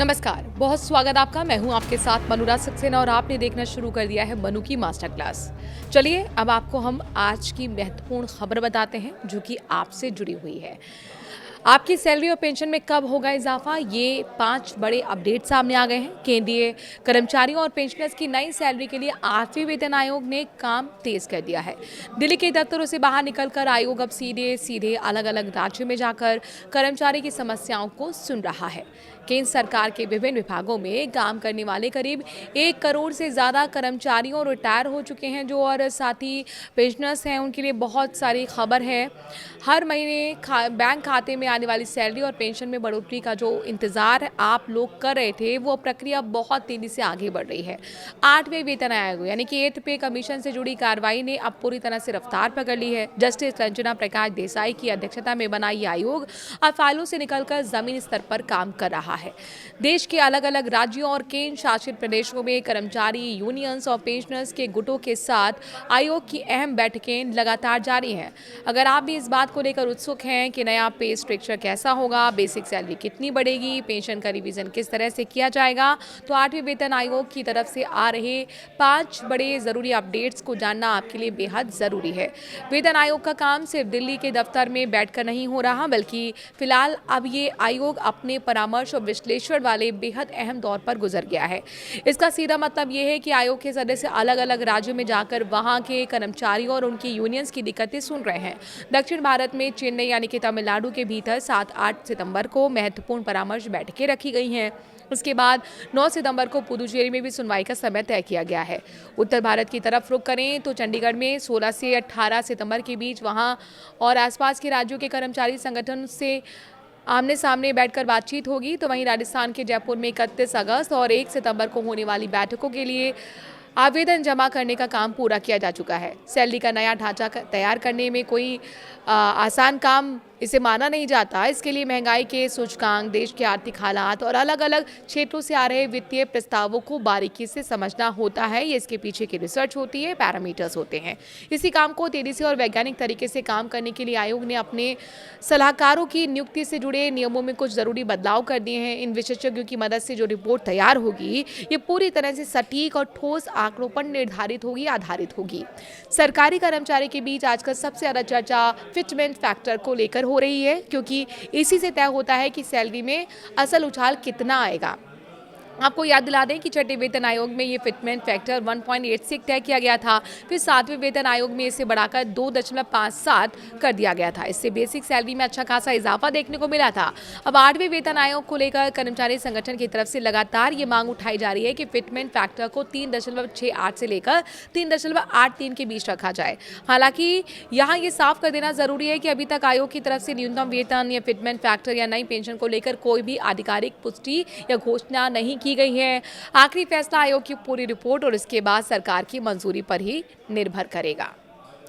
नमस्कार, बहुत स्वागत आपका। मैं हूं आपके साथ मनुराज सक्सेना और आपने देखना शुरू कर दिया है मनु की मास्टर क्लास। चलिए अब आपको हम आज की महत्वपूर्ण खबर बताते हैं जो कि आपसे जुड़ी हुई है। आपकी सैलरी और पेंशन में कब होगा इजाफा, ये 5 बड़े अपडेट सामने आ गए हैं। केंद्रीय कर्मचारियों और पेंशनर्स की नई सैलरी के लिए 8वें वेतन आयोग ने काम तेज कर दिया है। दिल्ली के दफ्तरों से बाहर निकलकर आयोग अब सीधे सीधे अलग अलग राज्यों में जाकर कर्मचारी की समस्याओं को सुन रहा है। केंद्र सरकार के विभिन्न विभागों में काम करने वाले करीब 1 करोड़ से ज़्यादा कर्मचारियों रिटायर हो चुके हैं जो और साथ ही पेंशनर्स हैं, उनके लिए बहुत सारी खबर है। हर महीने बैंक खाते में आने वाली सैलरी और पेंशन में बढ़ोतरी का जो इंतज़ार आप लोग कर रहे थे, वो प्रक्रिया बहुत तेज़ी से आगे बढ़ रही है। 8वें वेतन आयोग यानी कि 8th पे कमीशन से जुड़ी कार्रवाई ने अब पूरी तरह से रफ्तार पकड़ ली है। जस्टिस रंजना प्रकाश देसाई की अध्यक्षता में बना ये आयोग अब फाइलों से निकलकर जमीनी स्तर पर काम कर रहा है। देश के अलग अलग राज्यों और केंद्र शासित प्रदेशों में कर्मचारी यूनियंस और पेंशनर्स के गुटों के साथ आयोग की अहम बैठकें लगातार जारी हैं। अगर आप भी इस बात को लेकर उत्सुक हैं कि नया पे स्ट्रक्चर कैसा होगा, बेसिक सैलरी कितनी बढ़ेगी, पेंशन का रिवीजन किस तरह से किया जाएगा, तो 8वें वेतन आयोग की तरफ से आ रहे 5 बड़े जरूरी अपडेट्स को जानना आपके लिए बेहद जरूरी है। वेतन आयोग का काम सिर्फ दिल्ली के दफ्तर में बैठकर नहीं हो रहा, बल्कि फिलहाल अब ये आयोग अपने परामर्श और विश्लेषण वाले बेहद अहम दौर पर गुजर गया है। इसका सीधा मतलब ये है कि आयोग के सदस्य अलग अलग राज्यों में जाकर वहां के कर्मचारियों और उनकी यूनियंस की दिक्कतें सुन रहे हैं। दक्षिण भारत में चेन्नई यानी कि तमिलनाडु के भीतर 7-8 सितंबर को महत्वपूर्ण परामर्श बैठकें रखी गई हैं। उसके बाद 9 सितंबर को पुदुचेरी में भी सुनवाई का समय तय किया गया है। उत्तर भारत की तरफ रुख करें तो चंडीगढ़ में 16 से 18 सितंबर के बीच वहां और आसपास के राज्यों के कर्मचारी संगठन से आमने सामने बैठकर बातचीत होगी। तो वहीं राजस्थान के जयपुर में 31 अगस्त और 1 सितंबर को होने वाली बैठकों के लिए आवेदन जमा करने का काम पूरा किया जा चुका है। सैलरी का नया ढांचा तैयार करने में कोई आसान काम इसे माना नहीं जाता। इसके लिए महंगाई के सूचकांक, देश के आर्थिक हालात और अलग अलग क्षेत्रों से आ रहे वित्तीय प्रस्तावों को बारीकी से समझना होता है। ये इसके पीछे की रिसर्च होती है, पैरामीटर्स होते हैं। इसी काम को तेजी से और वैज्ञानिक तरीके से काम करने के लिए आयोग ने अपने सलाहकारों की नियुक्ति से जुड़े नियमों में कुछ जरूरी बदलाव कर दिए हैं। इन विशेषज्ञों की मदद से जो रिपोर्ट तैयार होगी, ये पूरी तरह से सटीक और ठोस आंकड़ों पर निर्धारित होगी, आधारित होगी। सरकारी कर्मचारी के बीच आजकल सबसे ज्यादा चर्चा फिटमेंट फैक्टर को लेकर हो रही है, क्योंकि इसी से तय होता है कि सैलरी में असल उछाल कितना आएगा। आपको याद दिला दें कि छठे वेतन आयोग में ये फिटमेंट फैक्टर 1.86 तय किया गया था। फिर 7वें वेतन आयोग में इसे बढ़ाकर 2.57 कर दिया गया था। इससे बेसिक सैलरी में अच्छा खासा इजाफा देखने को मिला था। अब 8वें वेतन आयोग को लेकर कर्मचारी संगठन की तरफ से लगातार ये मांग उठाई जा रही है कि फिटमेंट फैक्टर को 3.68 से लेकर 3.83 के बीच रखा जाए। हालांकि यहाँ ये साफ कर देना जरूरी है कि अभी तक आयोग की तरफ से न्यूनतम वेतन या फिटमेंट फैक्टर या नई पेंशन को लेकर कोई भी आधिकारिक पुष्टि या घोषणा नहीं की गई है। आखिरी फैसला आयोग की पूरी रिपोर्ट और इसके बाद सरकार की मंजूरी पर ही निर्भर करेगा।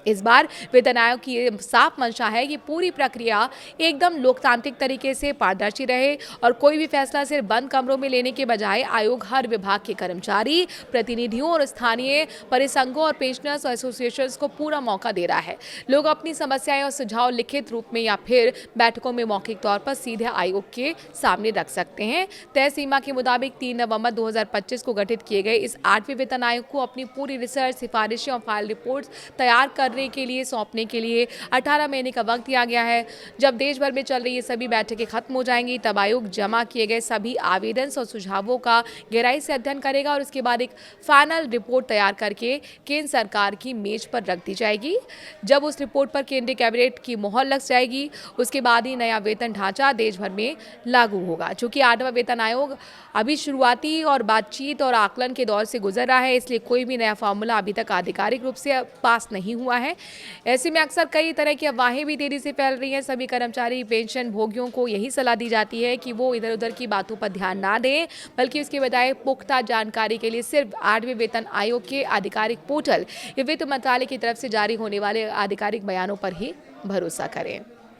इस बार वेतन आयोग की ये साफ मंशा है कि पूरी प्रक्रिया एकदम लोकतांत्रिक तरीके से पारदर्शी रहे और कोई भी फैसला सिर्फ बंद कमरों में लेने के बजाय आयोग हर विभाग के कर्मचारी, प्रतिनिधियों और स्थानीय परिसंघों और पेंशनर्स एसोसिएशंस को पूरा मौका दे रहा है। लोग अपनी समस्याएं और सुझाव लिखित रूप में या फिर बैठकों में मौखिक तौर पर सीधे आयोग के सामने रख सकते हैं। तय सीमा के मुताबिक 3 नवंबर 2025 को गठित किए गए इस 8वें वेतन आयोग को अपनी पूरी रिसर्च, सिफारिशें और फाइल रिपोर्ट्स तैयार करने के लिए सौंपने के लिए 18 महीने का वक्त दिया गया है। जब देश भर में चल रही ये सभी बैठकें खत्म हो जाएंगी, तब आयोग जमा किए गए सभी आवेदन और सुझावों का गहराई से अध्ययन करेगा और उसके बाद एक फाइनल रिपोर्ट तैयार करके केंद्र सरकार की मेज पर रख दी जाएगी। जब उस रिपोर्ट पर केंद्रीय कैबिनेट की मोहर लग जाएगी, उसके बाद ही नया वेतन ढांचा देश भर में लागू होगा। चूंकि 8वां वेतन आयोग अभी शुरुआती और बातचीत और आकलन के दौर से गुजर रहा है, इसलिए कोई भी नया फार्मूला अभी तक आधिकारिक रूप से पास नहीं हुआ है। ऐसे में अक्सर कई तरह की अफवाहें भी तेजी से फैल रही हैं। सभी कर्मचारी पेंशन भोगियों को यही सलाह दी जाती है कि वो इधर उधर की बातों पर ध्यान ना दें, बल्कि उसके बजाय पुख्ता जानकारी के लिए सिर्फ 8वें वेतन आयोग के आधिकारिक पोर्टल या वित्त मंत्रालय की तरफ से जारी होने वाले आधिकारिक बयानों पर ही भरोसा करें।